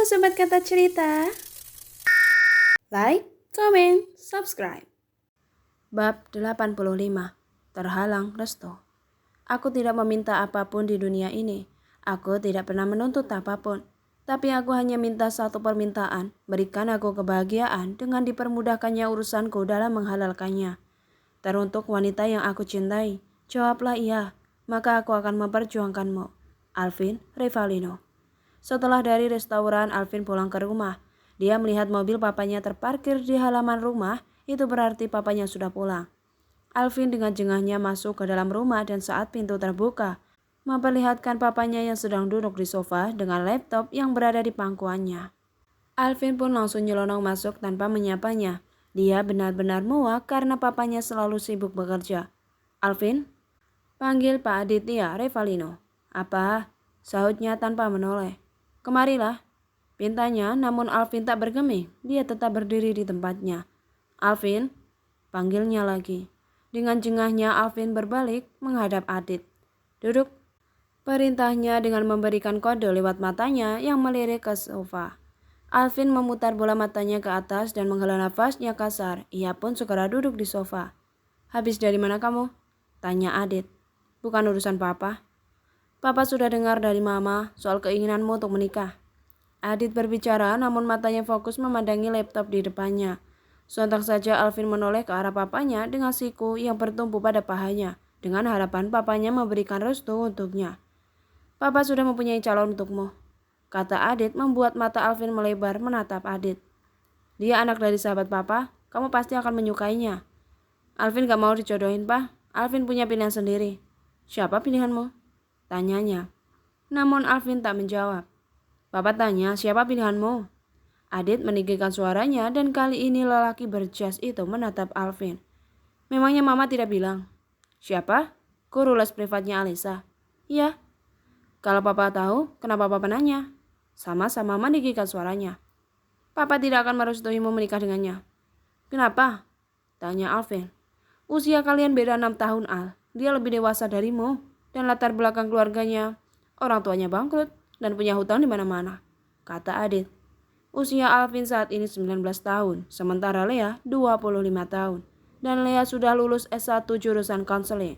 Sobat Kata Cerita. Like, comment, subscribe. Bab 85. Terhalang restu. Aku tidak meminta apapun di dunia ini. Aku tidak pernah menuntut apapun. Tapi aku hanya minta satu permintaan. Berikan aku kebahagiaan dengan dipermudahkannya urusanku dalam menghalalkannya. Teruntuk wanita yang aku cintai. Jawablah iya, maka aku akan memperjuangkanmu. Alvin Revalino. Setelah dari restoran, Alvin pulang ke rumah. Dia melihat mobil papanya terparkir di halaman rumah, itu berarti papanya sudah pulang. Alvin dengan jengahnya masuk ke dalam rumah dan saat pintu terbuka, memperlihatkan papanya yang sedang duduk di sofa dengan laptop yang berada di pangkuannya. Alvin pun langsung nyelonong masuk tanpa menyapanya. Dia benar-benar muak karena papanya selalu sibuk bekerja. Alvin? Panggil Pak Aditya Revalino. Apa? Sahutnya tanpa menoleh. Kemarilah, pintanya, namun Alvin tak bergeming. Dia tetap berdiri di tempatnya. Alvin, panggilnya lagi. Dengan jengahnya Alvin berbalik menghadap Adit. Duduk, perintahnya dengan memberikan kode lewat matanya yang melirik ke sofa. Alvin memutar bola matanya ke atas dan menghela nafasnya kasar. Ia pun segera duduk di sofa. Habis dari mana kamu? Tanya Adit. Bukan urusan papa. Papa sudah dengar dari mama soal keinginanmu untuk menikah. Adit berbicara namun matanya fokus memandangi laptop di depannya. Sontak saja Alvin menoleh ke arah papanya dengan siku yang bertumpu pada pahanya, dengan harapan papanya memberikan restu untuknya. Papa sudah mempunyai calon untukmu, kata Adit membuat mata Alvin melebar menatap Adit. Dia anak dari sahabat papa, kamu pasti akan menyukainya. Alvin gak mau dijodohin, Pak. Alvin punya pilihan sendiri. Siapa pilihanmu? Tanyanya. Namun Alvin tak menjawab. Papa tanya, siapa pilihanmu? Adit meninggikan suaranya dan kali ini lelaki berjas itu menatap Alvin. Memangnya mama tidak bilang? Siapa? Guru les privatnya Alisa. Iya. Kalau papa tahu, kenapa papa nanya? Sama-sama meninggikan suaranya. Papa tidak akan merestuimu menikah dengannya. Kenapa? Tanya Alvin. Usia kalian beda 6 tahun, Al. Dia lebih dewasa darimu. Dan latar belakang keluarganya, orang tuanya bangkrut dan punya hutang di mana-mana, kata Adit. Usia Alvin saat ini 19 tahun, sementara Lea 25 tahun. Dan Lea sudah lulus S1 jurusan konseling.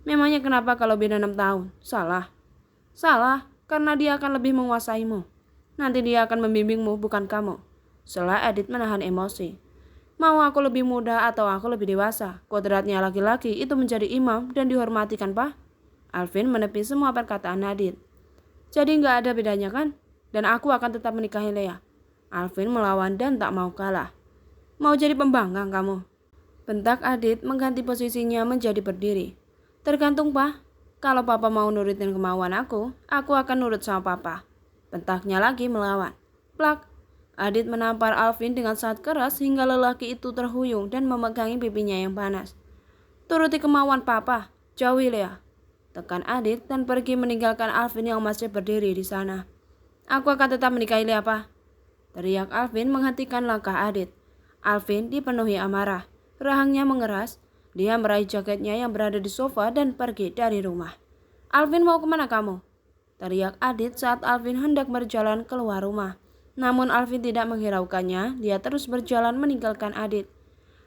Memangnya kenapa kalau beda 6 tahun? Salah. Salah, karena dia akan lebih menguasaimu. Nanti dia akan membimbingmu, bukan kamu. Sela Adit menahan emosi. Mau aku lebih muda atau aku lebih dewasa? Kodratnya laki-laki itu menjadi imam dan dihormati kan, Pak? Alvin menepi semua perkataan Adit. Jadi gak ada bedanya kan? Dan aku akan tetap menikahi Lea. Alvin melawan dan tak mau kalah. Mau jadi pembangkang kamu? Bentak Adit mengganti posisinya menjadi berdiri. Tergantung, Pak. Kalau papa mau nurutin kemauan aku akan nurut sama papa. Bentaknya lagi melawan. Plak. Adit menampar Alvin dengan sangat keras hingga lelaki itu terhuyung dan memegangi pipinya yang panas. Turuti kemauan papa. Jauhi Lea. Tekan Adit dan pergi meninggalkan Alvin yang masih berdiri di sana. Aku akan tetap menikahi Lea, Pak. Teriak Alvin menghentikan langkah Adit. Alvin dipenuhi amarah. Rahangnya mengeras. Dia meraih jaketnya yang berada di sofa dan pergi dari rumah. Alvin mau kemana kamu? Teriak Adit saat Alvin hendak berjalan keluar rumah. Namun Alvin tidak menghiraukannya. Dia terus berjalan meninggalkan Adit.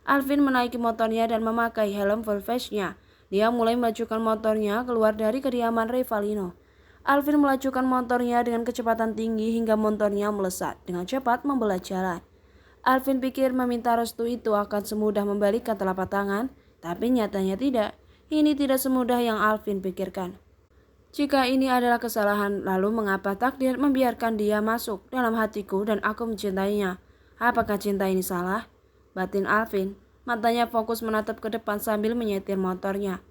Alvin menaiki motornya dan memakai helm full face-nya. Dia mulai melajukan motornya keluar dari kediaman Revalino. Alvin melajukan motornya dengan kecepatan tinggi hingga motornya melesat dengan cepat membelah jalan. Alvin pikir meminta restu itu akan semudah membalikkan telapak tangan, tapi nyatanya tidak. Ini tidak semudah yang Alvin pikirkan. Jika ini adalah kesalahan, lalu mengapa takdir membiarkan dia masuk dalam hatiku dan aku mencintainya? Apakah cinta ini salah? Batin Alvin. Matanya fokus menatap ke depan sambil menyetir motornya.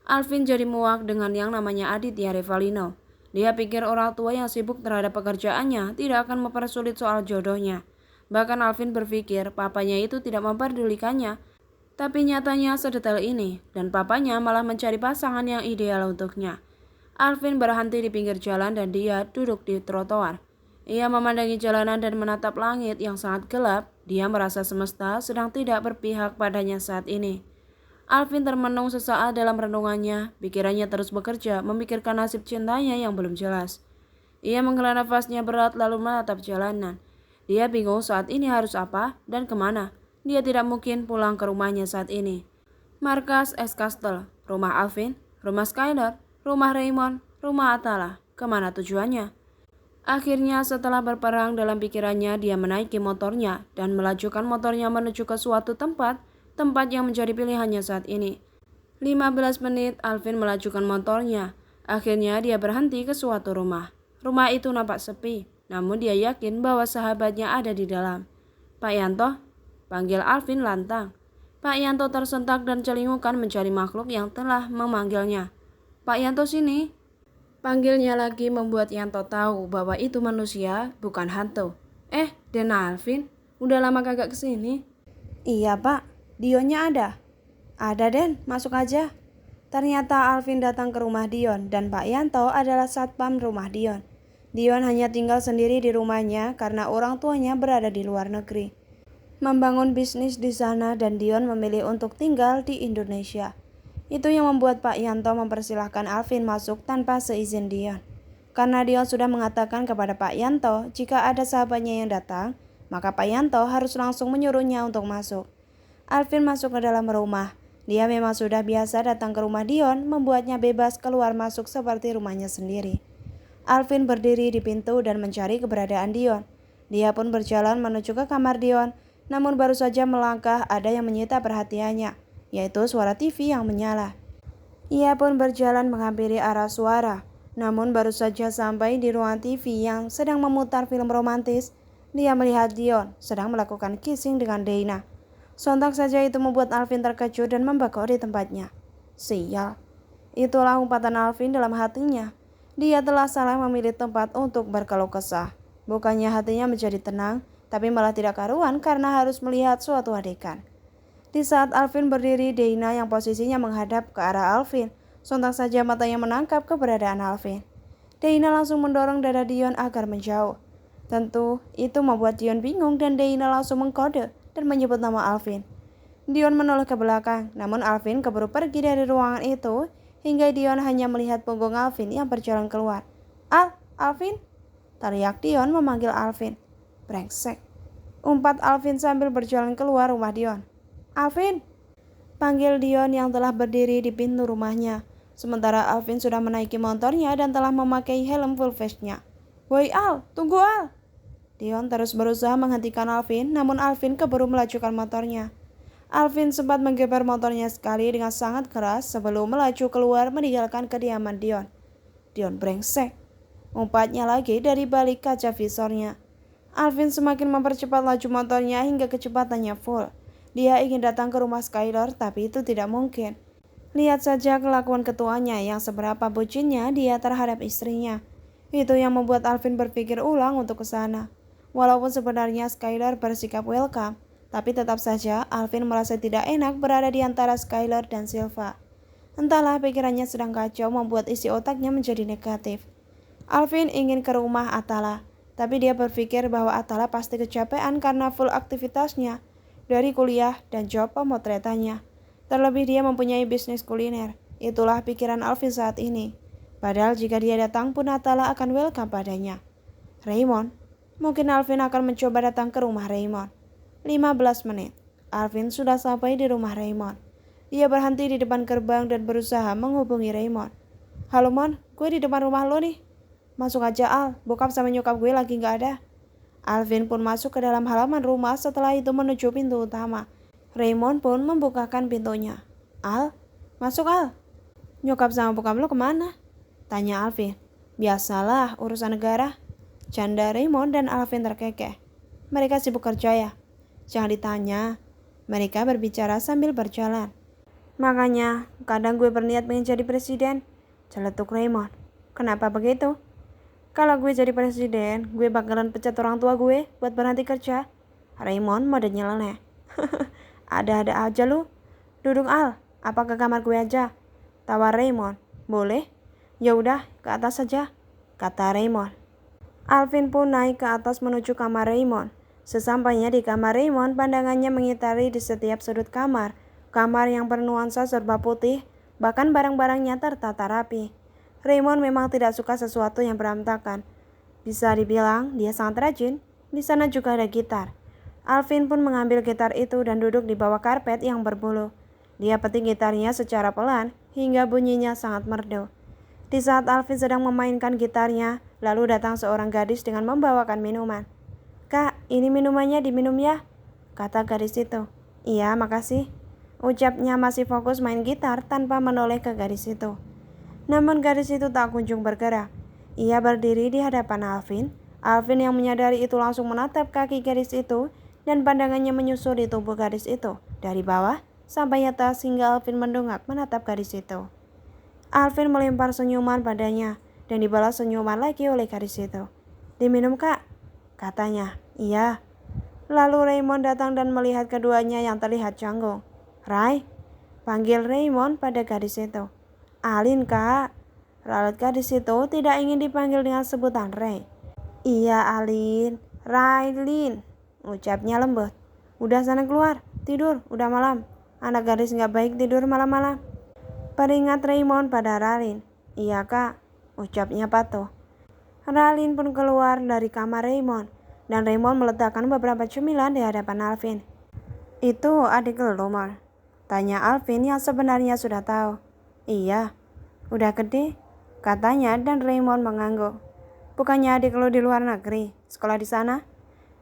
Alvin jadi muak dengan yang namanya Aditya Revalino. Dia pikir orang tua yang sibuk terhadap pekerjaannya tidak akan mempersulit soal jodohnya. Bahkan Alvin berpikir papanya itu tidak memperdulikannya. Tapi nyatanya sedetail ini dan papanya malah mencari pasangan yang ideal untuknya. Alvin berhenti di pinggir jalan dan dia duduk di trotoar. Ia memandangi jalanan dan menatap langit yang sangat gelap. Dia merasa semesta sedang tidak berpihak padanya saat ini. Alvin termenung sesaat dalam renungannya. Pikirannya terus bekerja memikirkan nasib cintanya yang belum jelas. Ia menghela nafasnya berat lalu menatap jalanan. Dia bingung saat ini harus apa dan kemana. Dia tidak mungkin pulang ke rumahnya saat ini. Markas S. Castle, rumah Alvin, rumah Skyler, rumah Raymond, rumah Atala. Kemana tujuannya? Akhirnya setelah berperang dalam pikirannya, dia menaiki motornya dan melajukan motornya menuju ke suatu tempat yang menjadi pilihannya saat ini. 15 menit Alvin melajukan motornya. Akhirnya dia berhenti ke suatu rumah. Rumah itu nampak sepi, namun dia yakin bahwa sahabatnya ada di dalam. "Pak Yanto?" panggil Alvin lantang. Pak Yanto tersentak dan celingukan mencari makhluk yang telah memanggilnya. "Pak Yanto, sini!" Panggilnya lagi membuat Yanto tahu bahwa itu manusia, bukan hantu. Den Alvin, udah lama kagak kesini." "Iya pak, Dionnya ada." "Ada Den, masuk aja." Ternyata Alvin datang ke rumah Dion dan Pak Yanto adalah satpam rumah Dion. Dion hanya tinggal sendiri di rumahnya karena orang tuanya berada di luar negeri, membangun bisnis di sana, dan Dion memilih untuk tinggal di Indonesia. Itu yang membuat Pak Yanto mempersilahkan Alvin masuk tanpa seizin Dion. Karena Dion sudah mengatakan kepada Pak Yanto jika ada sahabatnya yang datang, maka Pak Yanto harus langsung menyuruhnya untuk masuk. Alvin masuk ke dalam rumah. Dia memang sudah biasa datang ke rumah Dion, membuatnya bebas keluar masuk seperti rumahnya sendiri. Alvin berdiri di pintu dan mencari keberadaan Dion. Dia pun berjalan menuju ke kamar Dion, namun baru saja melangkah ada yang menyita perhatiannya, yaitu suara TV yang menyala. Ia pun berjalan menghampiri arah suara, namun baru saja sampai di ruang TV yang sedang memutar film romantis, dia melihat Dion sedang melakukan kissing dengan Dana. Sontak saja itu membuat Alvin terkejut dan membengkak di tempatnya. Sial, itulah umpatan Alvin dalam hatinya. Dia telah salah memilih tempat untuk berkeluh kesah. Bukannya hatinya menjadi tenang, tapi malah tidak karuan karena harus melihat suatu adegan. Di saat Alvin berdiri, Dana yang posisinya menghadap ke arah Alvin, sontak saja matanya menangkap keberadaan Alvin. Dana langsung mendorong dada Dion agar menjauh. Tentu itu membuat Dion bingung dan Dana langsung mengkode dan menyebut nama Alvin. Dion menoleh ke belakang, namun Alvin keburu pergi dari ruangan itu hingga Dion hanya melihat punggung Alvin yang berjalan keluar. Alvin!" teriak Dion memanggil Alvin. "Brengsek!" umpat Alvin sambil berjalan keluar rumah Dion. "Alvin!" panggil Dion yang telah berdiri di pintu rumahnya. Sementara Alvin sudah menaiki motornya dan telah memakai helm full face-nya. "Woi Al, tunggu Al!" Dion terus berusaha menghentikan Alvin, namun Alvin keburu melajukan motornya. Alvin sempat menggeber motornya sekali dengan sangat keras sebelum melaju keluar meninggalkan kediaman Dion. "Dion brengsek!" umpatnya lagi dari balik kaca visornya. Alvin semakin mempercepat laju motornya hingga kecepatannya full. Dia ingin datang ke rumah Skyler, tapi itu tidak mungkin. Lihat saja kelakuan ketuanya yang seberapa bucinnya dia terhadap istrinya. Itu yang membuat Alvin berpikir ulang untuk ke sana. Walaupun sebenarnya Skyler bersikap welcome, tapi tetap saja Alvin merasa tidak enak berada di antara Skyler dan Silva. Entahlah, pikirannya sedang kacau membuat isi otaknya menjadi negatif. Alvin ingin ke rumah Atala, tapi dia berpikir bahwa Atala pasti kecapean karena full aktivitasnya dari kuliah dan job pemotretannya. Terlebih dia mempunyai bisnis kuliner. Itulah pikiran Alvin saat ini. Padahal jika dia datang pun Atala akan welcome padanya. Raymond. Mungkin Alvin akan mencoba datang ke rumah Raymond. 15 menit. Alvin sudah sampai di rumah Raymond. Dia berhenti di depan gerbang dan berusaha menghubungi Raymond. "Halo Mon, gue di depan rumah lo nih." "Masuk aja Al, bokap sama nyokap gue lagi gak ada." Alvin pun masuk ke dalam halaman rumah, setelah itu menuju pintu utama. Raymond pun membukakan pintunya. "Al, masuk Al." "Nyokap sama bokap lo kemana?" tanya Alvin. "Biasalah, urusan negara," canda Raymond dan Alvin terkekeh. "Mereka sibuk kerja ya?" "Jangan ditanya." Mereka berbicara sambil berjalan. "Makanya, kadang gue berniat pengen jadi presiden," celetuk Raymond. "Kenapa begitu?" "Kalau gue jadi presiden, gue bakalan pecat orang tua gue buat berhenti kerja." Raymond mode nyeleneh. "Ada-ada aja lu. Duduk Al, apa ke kamar gue aja?" tawar Raymond. "Boleh." "Ya udah, ke atas saja," kata Raymond. Alvin pun naik ke atas menuju kamar Raymond. Sesampainya di kamar Raymond, pandangannya mengitari di setiap sudut kamar. Kamar yang bernuansa serba putih, bahkan barang-barangnya tertata rapi. Raymond memang tidak suka sesuatu yang berantakan. Bisa dibilang dia sangat rajin. Di sana juga ada gitar. Alvin pun mengambil gitar itu dan duduk di bawah karpet yang berbulu. Dia petik gitarnya secara pelan hingga bunyinya sangat merdu. Di saat Alvin sedang memainkan gitarnya, lalu datang seorang gadis dengan membawakan minuman. "Kak, ini minumannya diminum ya," kata gadis itu. "Iya, makasih," ucapnya masih fokus main gitar tanpa menoleh ke gadis itu. Namun gadis itu tak kunjung bergerak. Ia berdiri di hadapan Alvin. Alvin yang menyadari itu langsung menatap kaki gadis itu dan pandangannya menyusur di tubuh gadis itu dari bawah sampai atas hingga Alvin mendongak menatap gadis itu. Alvin melempar senyuman padanya dan dibalas senyuman lagi oleh gadis itu. "Diminum, Kak," katanya. "Iya." Lalu Raymond datang dan melihat keduanya yang terlihat canggung. "Ray," panggil Raymond pada gadis itu. "Alin, Kak." Lalu gadis itu tidak ingin dipanggil dengan sebutan Ray. "Iya, Alin. Raylin," ucapnya lembut. "Udah sana keluar, tidur, udah malam. Anak gadis gak baik tidur malam-malam." Peringat Raymond pada Raylin. "Iya, Kak," ucapnya patuh. Raylin pun keluar dari kamar Raymond dan Raymond meletakkan beberapa cemilan di hadapan Alvin. "Itu adik lo, Mar?" tanya Alvin yang sebenarnya sudah tahu. "Iya." "Udah gede?" katanya dan Raymond mengangguk. "Bukannya adik lo di luar negeri, sekolah di sana?"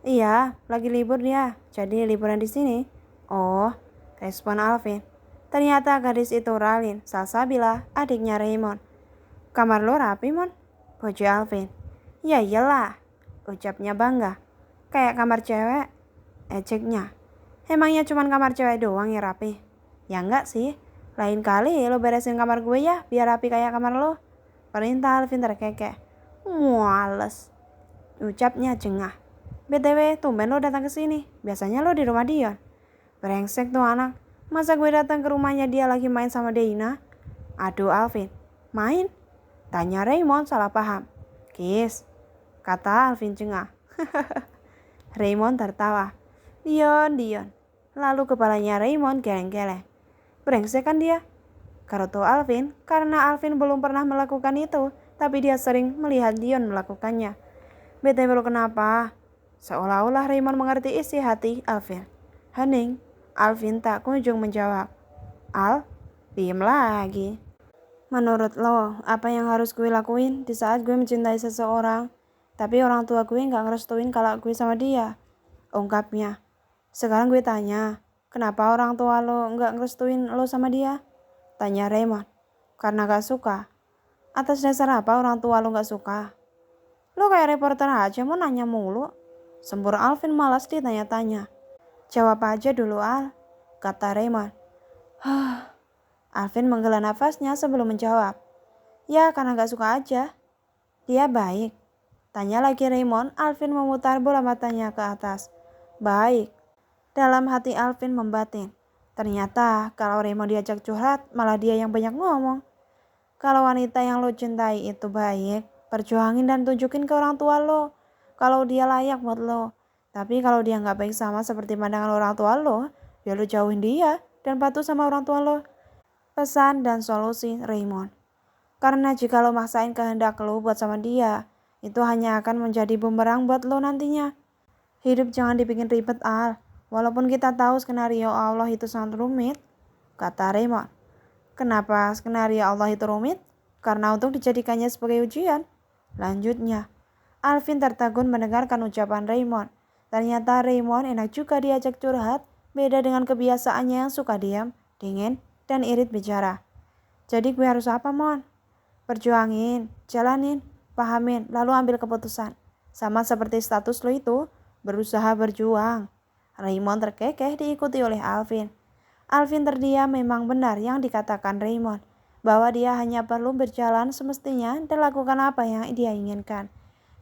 "Iya, lagi libur dia, jadi liburan di sini." "Oh," respon Alvin. Ternyata gadis itu Raylin, Salsabila, adiknya Raymond. "Kamar lo rapi, Mon?" puji Alvin. "Ya iyalah," ucapnya bangga. "Kayak kamar cewek," ejeknya. "Emangnya cuma kamar cewek doang yang rapi?" "Ya enggak sih, lain kali lo beresin kamar gue ya, biar rapi kayak kamar lo," perintah Alvin terkekeh. "Muales," ucapnya jengah. "BTW, tumben lo datang ke sini. Biasanya lo di rumah Dion." "Brengsek tuh anak. Masa gue datang ke rumahnya dia lagi main sama Deina?" "Aduh Alvin, main?" tanya Raymond salah paham. "Kiss," kata Alvin jengah. Raymond tertawa. Dion. Lalu kepalanya Raymond geleng-geleng. "Brengsek kan dia?" Karutu Alvin karena Alvin belum pernah melakukan itu, tapi dia sering melihat Dion melakukannya. "BTW lo kenapa?" Seolah-olah Raymond mengerti isi hati Alvin. "Hening." Alvin tak kunjung menjawab. "Al, diem lagi." "Menurut lo, apa yang harus gue lakuin di saat gue mencintai seseorang, tapi orang tua gue gak ngerestuin kalau gue sama dia?" ungkapnya. "Sekarang gue tanya, kenapa orang tua lo gak ngerestuin lo sama dia?" tanya Raymond. "Karena gak suka." "Atas dasar apa orang tua lo gak suka?" "Lo kayak reporter aja mau nanya mulu," sembur Alvin malas ditanya-tanya. "Jawab aja dulu Al," kata Raymond. Alvin menghela nafasnya sebelum menjawab. "Ya karena gak suka aja." "Dia baik?" tanya lagi Raymond. Alvin memutar bola matanya ke atas. "Baik." Dalam hati Alvin membatin. Ternyata kalau Raymond diajak curhat, malah dia yang banyak ngomong. Kalau wanita yang lo cintai itu baik, perjuangin dan tunjukin ke orang tua lo kalau dia layak buat lo. Tapi kalau dia gak baik sama seperti pandangan orang tua lo, ya lo jauhin dia dan patuh sama orang tua lo. Pesan dan solusi Raymond. Karena jika lo maksain kehendak lo buat sama dia, itu hanya akan menjadi bumerang buat lo nantinya. Hidup jangan dibikin ribet Al. Walaupun kita tahu skenario Allah itu sangat rumit, kata Raymond. "Kenapa skenario Allah itu rumit?" "Karena untuk dijadikannya sebagai ujian," lanjutnya. Alvin tertegun mendengarkan ucapan Raymond. Ternyata Raymond enak juga diajak curhat, beda dengan kebiasaannya yang suka diam, dingin, dan irit bicara. "Jadi gue harus apa, Mon?" "Perjuangin, jalanin, pahamin, lalu ambil keputusan. Sama seperti status lo itu, berusaha berjuang." Raymond terkekeh diikuti oleh Alvin. Alvin terdiam. Memang benar yang dikatakan Raymond, bahwa dia hanya perlu berjalan semestinya dan lakukan apa yang dia inginkan.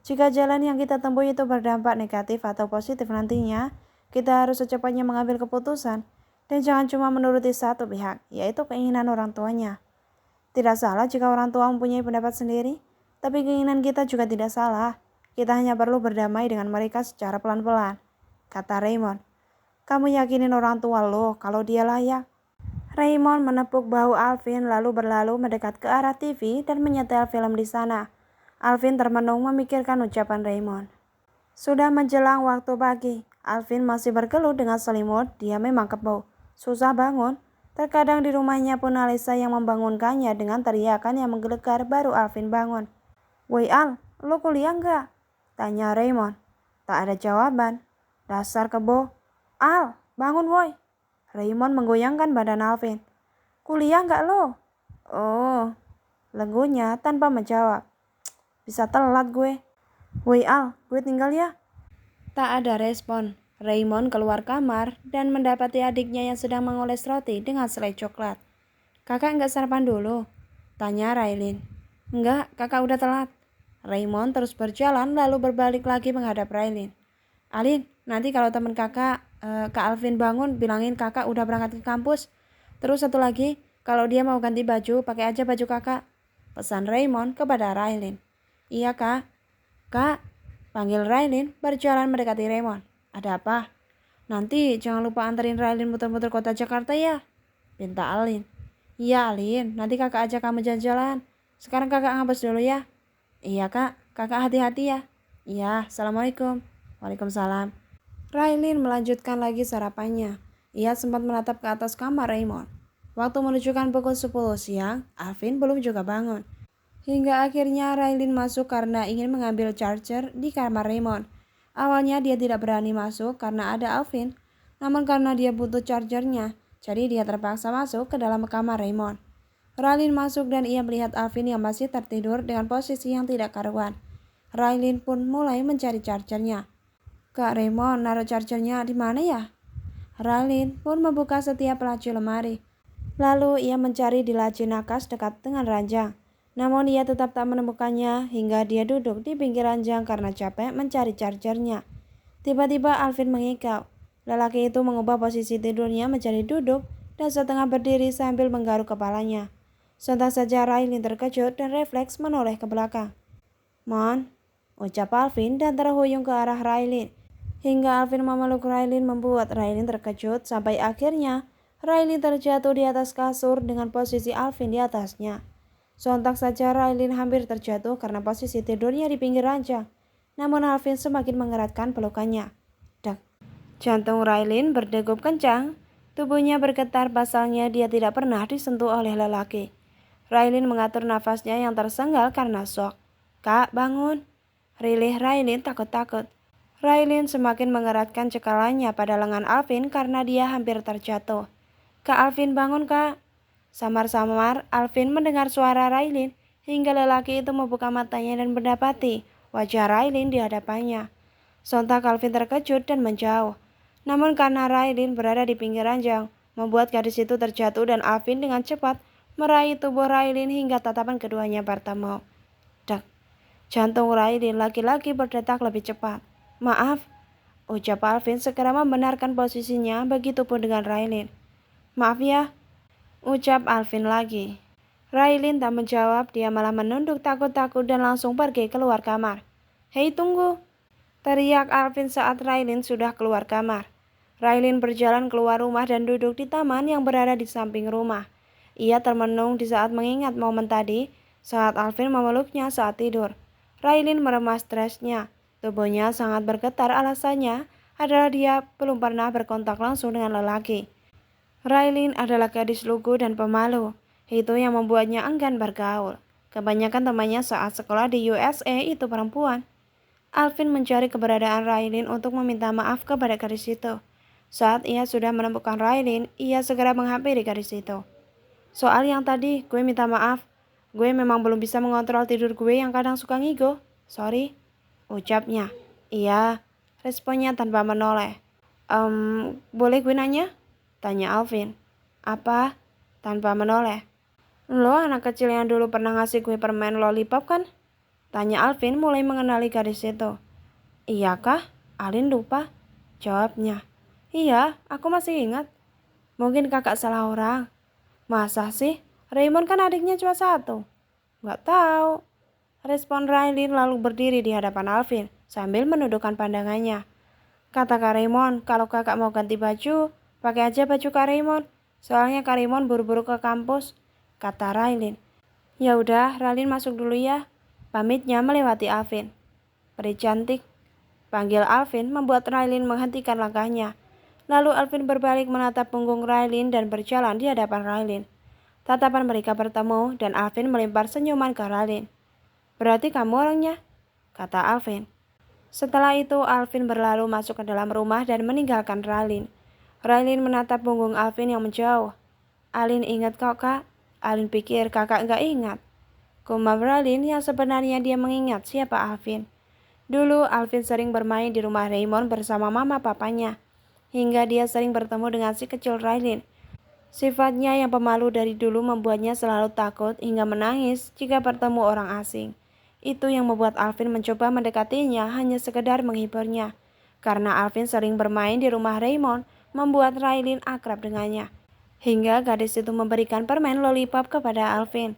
Jika jalan yang kita tempuh itu berdampak negatif atau positif nantinya, kita harus secepatnya mengambil keputusan dan jangan cuma menuruti satu pihak, yaitu keinginan orang tuanya. Tidak salah jika orang tua mempunyai pendapat sendiri, tapi keinginan kita juga tidak salah. Kita hanya perlu berdamai dengan mereka secara pelan-pelan, kata Raymond. "Kamu yakinin orang tua lo kalau dia layak?" Raymond menepuk bahu Alvin lalu berlalu mendekat ke arah TV dan menyetel film di sana. Alvin termenung memikirkan ucapan Raymond. Sudah menjelang waktu pagi. Alvin masih bergelut dengan selimut. Dia memang kebo. Susah bangun. Terkadang di rumahnya pun Alisa yang membangunkannya dengan teriakan yang menggelegar baru Alvin bangun. "Woi Al, lo kuliah nggak?" tanya Raymond. Tak ada jawaban. "Dasar kebo." "Al, bangun woi." Raymond menggoyangkan badan Alvin. "Kuliah nggak lo?" "Oh," lenggunya tanpa menjawab. "Bisa telat gue." "Woi Al, gue tinggal ya." Tak ada respon. Raymond keluar kamar dan mendapati adiknya yang sedang mengoles roti dengan selai coklat. "Kakak nggak sarapan dulu?" tanya Raylin. "Enggak, kakak udah telat." Raymond terus berjalan lalu berbalik lagi menghadap Raylin. "Alin, nanti kalau teman kakak, Kak Alvin bangun, bilangin kakak udah berangkat ke kampus. Terus satu lagi, kalau dia mau ganti baju, pakai aja baju kakak," pesan Raymond kepada Raylin. "Iya kak." "Kak," panggil Raylin berjalan mendekati Raymond. "Ada apa?" "Nanti jangan lupa anterin Raylin muter-muter kota Jakarta ya," pinta Alin. "Iya Alin, nanti kakak ajak kamu jalan-jalan. Sekarang kakak ngapus dulu ya." "Iya kak, kakak hati-hati ya." "Iya, assalamualaikum." "Waalaikumsalam." Raylin melanjutkan lagi sarapannya. Ia sempat menatap ke atas kamar Raymond. Waktu menunjukkan pukul 10 siang, Alvin belum juga bangun. Hingga akhirnya Raylin masuk karena ingin mengambil charger di kamar Raymond. Awalnya dia tidak berani masuk karena ada Alvin, namun karena dia butuh chargernya, jadi dia terpaksa masuk ke dalam kamar Raymond. Raylin masuk dan ia melihat Alvin yang masih tertidur dengan posisi yang tidak karuan. Raylin pun mulai mencari chargernya. "Kak Raymond, naruh chargernya di mana ya?" Raylin pun membuka setiap laci lemari. Lalu ia mencari di laci nakas dekat dengan ranjang. Namun ia tetap tak menemukannya hingga dia duduk di pinggir ranjang karena capek mencari chargernya. Tiba-tiba Alvin mengigau. Lelaki itu mengubah posisi tidurnya menjadi duduk dan setengah berdiri sambil menggaruk kepalanya. Sontak saja Raylin terkejut dan refleks menoleh ke belakang. "Mon," ucap Alvin dan terhuyung ke arah Raylin. Hingga Alvin memeluk Raylin membuat Raylin terkejut sampai akhirnya Raylin terjatuh di atas kasur dengan posisi Alvin di atasnya. Sontak saja Raylin hampir terjatuh karena posisi tidurnya di pinggir ranjang. Namun Alvin semakin mengeratkan pelukannya. Dak. Jantung Raylin berdegup kencang. Tubuhnya bergetar pasalnya dia tidak pernah disentuh oleh lelaki. Raylin mengatur nafasnya yang tersengal karena syok. "Kak, bangun." Rilih Raylin takut-takut. Raylin semakin mengeratkan cekalannya pada lengan Alvin karena dia hampir terjatuh. "Kak Alvin, bangun kak." Samar-samar Alvin mendengar suara Raylin hingga lelaki itu membuka matanya dan mendapati wajah Raylin di hadapannya. Sontak Alvin terkejut dan menjauh. Namun karena Raylin berada di pinggir ranjang, membuat gadis itu terjatuh dan Alvin dengan cepat meraih tubuh Raylin hingga tatapan keduanya bertemu. Dak. Jantung Raylin laki-laki berdetak lebih cepat. "Maaf," ucap Alvin segera membenarkan posisinya, begitupun dengan Raylin. "Maaf ya," ucap Alvin lagi. Raylin tak menjawab, dia malah menunduk takut-takut dan langsung pergi keluar kamar. "Hei tunggu!" teriak Alvin saat Raylin sudah keluar kamar. Raylin berjalan keluar rumah dan duduk di taman yang berada di samping rumah. Ia termenung di saat mengingat momen tadi saat Alvin memeluknya saat tidur. Raylin meremas stresnya. Tubuhnya sangat bergetar, alasannya adalah dia belum pernah berkontak langsung dengan lelaki. Raylin adalah gadis lugu dan pemalu. Itu yang membuatnya enggan bergaul. Kebanyakan temannya saat sekolah di USA itu perempuan. Alvin mencari keberadaan Raylin untuk meminta maaf kepada gadis itu. Saat ia sudah menemukan Raylin, ia segera menghampiri gadis itu. "Soal yang tadi, gue minta maaf. Gue memang belum bisa mengontrol tidur gue yang kadang suka ngigo. Sorry," ucapnya. "Iya," responnya tanpa menoleh. Boleh gue nanya?" tanya Alvin. "Apa?" tanpa menoleh. "Lo anak kecil yang dulu pernah ngasih gue permen lollipop kan?" tanya Alvin mulai mengenali gadis itu. "Iya kah? Alin lupa," jawabnya. "Iya, aku masih ingat." "Mungkin kakak salah orang." "Masa sih? Raymond kan adiknya cuma satu." "Nggak tahu," respon Raylin lalu berdiri di hadapan Alvin sambil menundukkan pandangannya. "Kata Kak Raymond, kalau kakak mau ganti baju, pakai aja baju Kak Raymond. Soalnya Kak Raymond buru-buru ke kampus," kata Raylin. "Ya udah, Raylin masuk dulu ya." Pamitnya melewati Alvin. "Peri cantik," panggil Alvin membuat Raylin menghentikan langkahnya. Lalu Alvin berbalik menatap punggung Raylin dan berjalan di hadapan Raylin. Tatapan mereka bertemu dan Alvin melempar senyuman ke Raylin. "Berarti kamu orangnya?" kata Alvin. Setelah itu Alvin berlalu masuk ke dalam rumah dan meninggalkan Raylin. Raylin menatap punggung Alvin yang menjauh. "Alin ingat kok, Kak?" Alin pikir kakak nggak ingat. Gumam Raylin yang sebenarnya dia mengingat siapa Alvin. Dulu Alvin sering bermain di rumah Raymond bersama mama papanya. Hingga dia sering bertemu dengan si kecil Raylin. Sifatnya yang pemalu dari dulu membuatnya selalu takut hingga menangis jika bertemu orang asing. Itu yang membuat Alvin mencoba mendekatinya hanya sekedar menghiburnya. Karena Alvin sering bermain di rumah Raymond, membuat Raylin akrab dengannya. Hingga gadis itu memberikan permen lollipop kepada Alvin.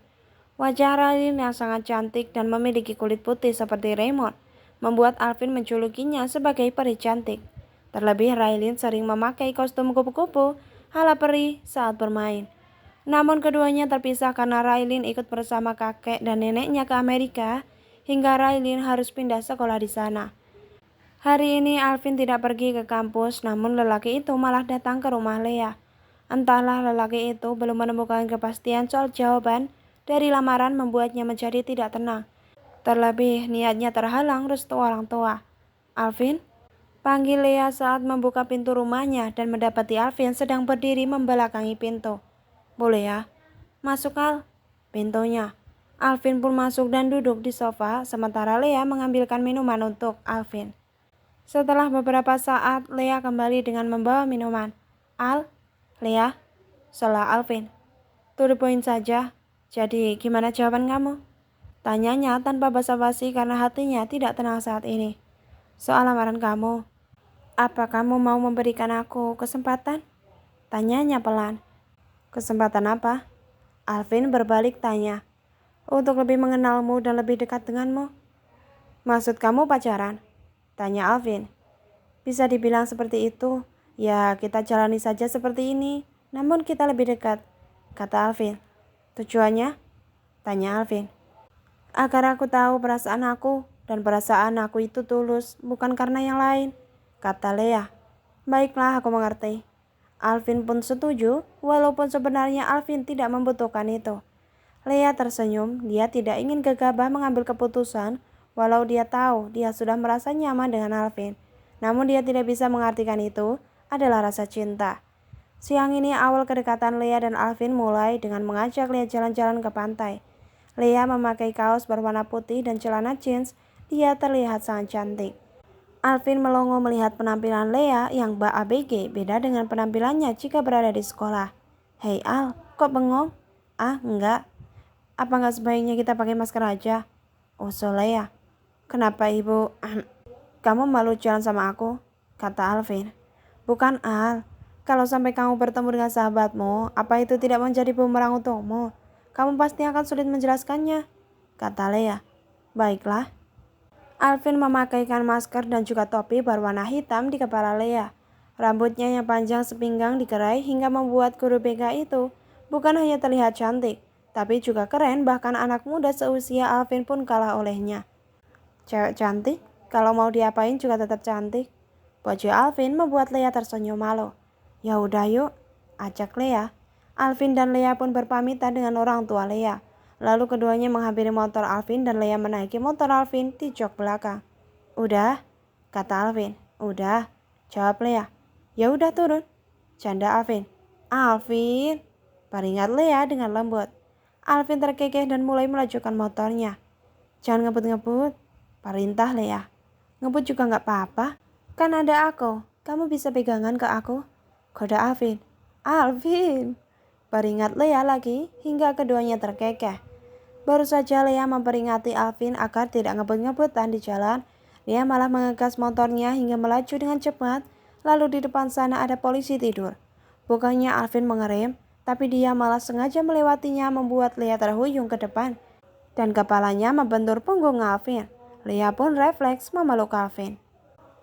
Wajah Raylin yang sangat cantik dan memiliki kulit putih seperti Raymond, membuat Alvin menjulukinya sebagai peri cantik. Terlebih Raylin sering memakai kostum kupu-kupu ala peri saat bermain. Namun keduanya terpisah karena Raylin ikut bersama kakek dan neneknya ke Amerika, hingga Raylin harus pindah sekolah di sana. Hari ini Alvin tidak pergi ke kampus, namun lelaki itu malah datang ke rumah Lea. Entahlah lelaki itu belum menemukan kepastian soal jawaban dari lamaran membuatnya menjadi tidak tenang. Terlebih niatnya terhalang restu orang tua. "Alvin?" panggil Lea saat membuka pintu rumahnya dan mendapati Alvin sedang berdiri membelakangi pintu. "Boleh ya?" "Masuk, Al." Pintunya. Alvin pun masuk dan duduk di sofa sementara Lea mengambilkan minuman untuk Alvin. Setelah beberapa saat, Lea kembali dengan membawa minuman. "Al?" "Lea?" Salah Alvin. "To the point saja. Jadi gimana jawaban kamu?" Tanyanya tanpa basa-basi karena hatinya tidak tenang saat ini. "Soal lamaran kamu. Apa kamu mau memberikan aku kesempatan?" Tanyanya pelan. "Kesempatan apa?" Alvin berbalik tanya. "Untuk lebih mengenalmu dan lebih dekat denganmu." "Maksud kamu pacaran?" tanya Alvin. "Bisa dibilang seperti itu. Ya kita jalani saja seperti ini. Namun kita lebih dekat," kata Alvin. "Tujuannya?" tanya Alvin. "Agar aku tahu perasaan aku, dan perasaan aku itu tulus, bukan karena yang lain," kata Lea. "Baiklah, aku mengerti." Alvin pun setuju, walaupun sebenarnya Alvin tidak membutuhkan itu. Lea tersenyum, dia tidak ingin gegabah mengambil keputusan, walau dia tahu dia sudah merasa nyaman dengan Alvin. Namun dia tidak bisa mengartikan itu adalah rasa cinta. Siang ini awal kedekatan Lea dan Alvin mulai dengan mengajak Lea jalan-jalan ke pantai. Lea memakai kaos berwarna putih dan celana jeans, dia terlihat sangat cantik. Alvin melongo melihat penampilan Lea yang bak ABG beda dengan penampilannya jika berada di sekolah. "Hei Al, kok bengong?" "Ah, enggak. Apa nggak sebaiknya kita pakai masker aja?" usul Lea. "Kenapa ibu? Kamu malu jalan sama aku?" kata Alvin. "Bukan Al. Kalau sampai kamu bertemu dengan sahabatmu, apa itu tidak menjadi bumerang untukmu? Kamu pasti akan sulit menjelaskannya," kata Lea. "Baiklah." Alvin memakaikan masker dan juga topi berwarna hitam di kepala Lea. Rambutnya yang panjang sepinggang dikerai hingga membuat guru BK itu bukan hanya terlihat cantik, tapi juga keren, bahkan anak muda seusia Alvin pun kalah olehnya. Cewek cantik, kalau mau diapain juga tetap cantik. Baju Alvin membuat Lea tersenyum malu. "Ya udah yuk," ajak Lea. Alvin dan Lea pun berpamitan dengan orang tua Lea. Lalu keduanya menghampiri motor Alvin dan Lea menaiki motor Alvin di jok belakang. "Udah?" kata Alvin. "Udah," jawab Lea. "Ya udah turun," canda Alvin. "Alvin," peringat Lea dengan lembut. Alvin terkekeh dan mulai melajukan motornya. "Jangan ngebut-ngebut," perintah Lea. "Ngebut juga nggak apa-apa. Kan ada aku, kamu bisa pegangan ke aku," goda Alvin. "Alvin," peringat Lea lagi hingga keduanya terkekeh. Baru saja Lea memperingati Alvin agar tidak ngebut-ngebutan di jalan, dia malah mengegas motornya hingga melaju dengan cepat, lalu di depan sana ada polisi tidur. Bukannya Alvin mengerem, tapi dia malah sengaja melewatinya membuat Lea terhuyung ke depan, dan kepalanya membentur punggung Alvin. Lea pun refleks memeluk Alvin.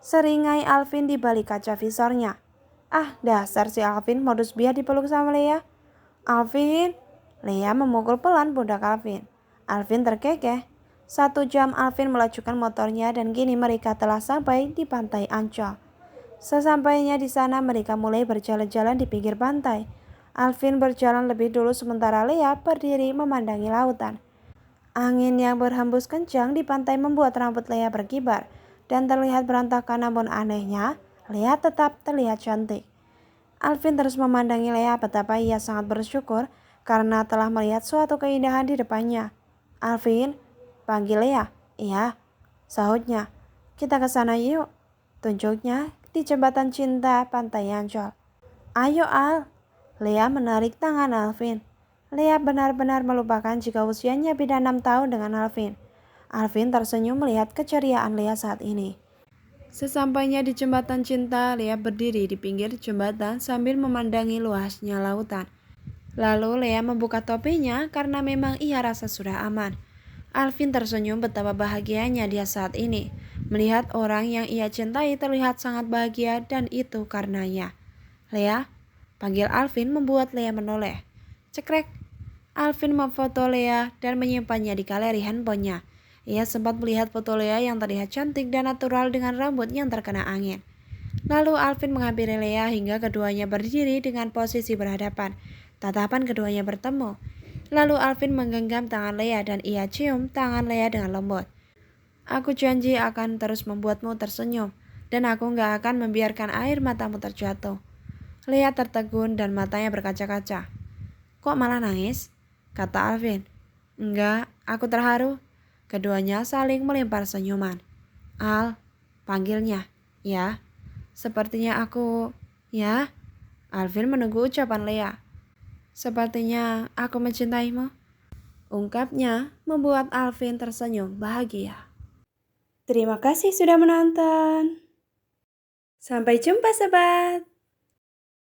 Seringai Alvin di balik kaca visornya. "Ah, dasar si Alvin modus biar dipeluk sama Lea." "Alvin!" Lea memukul pelan pundak Alvin. Alvin terkekeh. 1 jam Alvin melajukan motornya dan kini mereka telah sampai di pantai Ancol. Sesampainya di sana mereka mulai berjalan-jalan di pinggir pantai. Alvin berjalan lebih dulu sementara Lea berdiri memandangi lautan. Angin yang berhembus kencang di pantai membuat rambut Lea berkibar dan terlihat berantakan, namun anehnya Lea tetap terlihat cantik. Alvin terus memandangi Lea betapa ia sangat bersyukur karena telah melihat suatu keindahan di depannya. "Alvin," panggil Lea. "Iya," sahutnya. "Kita ke sana yuk," tunjuknya di jembatan cinta pantai Ancol. "Ayo Al." Lea menarik tangan Alvin. Lea benar-benar melupakan jika usianya beda 6 tahun dengan Alvin. Alvin tersenyum melihat keceriaan Lea saat ini. Sesampainya di jembatan cinta, Lea berdiri di pinggir jembatan sambil memandangi luasnya lautan. Lalu Lea membuka topinya karena memang ia rasa sudah aman. Alvin tersenyum betapa bahagianya dia saat ini. Melihat orang yang ia cintai terlihat sangat bahagia dan itu karenanya. "Lea," panggil Alvin membuat Lea menoleh. Cekrek. Alvin memfoto Lea dan menyimpannya di galeri handphonenya. Ia sempat melihat foto Lea yang terlihat cantik dan natural dengan rambut yang terkena angin. Lalu Alvin menghampiri Lea hingga keduanya berdiri dengan posisi berhadapan. Tatapan keduanya bertemu. Lalu Alvin menggenggam tangan Lea dan ia cium tangan Lea dengan lembut. "Aku janji akan terus membuatmu tersenyum dan aku gak akan membiarkan air matamu terjatuh." Lea tertegun dan matanya berkaca-kaca. "Kok malah nangis?" kata Alvin. "Enggak, aku terharu." Keduanya saling melempar senyuman. "Al," panggilnya. "Ya." "Sepertinya aku..." "Ya." Alvin menunggu ucapan Lea. "Sepertinya aku mencintaimu," ungkapnya membuat Alvin tersenyum bahagia. Terima kasih sudah menonton. Sampai jumpa sobat.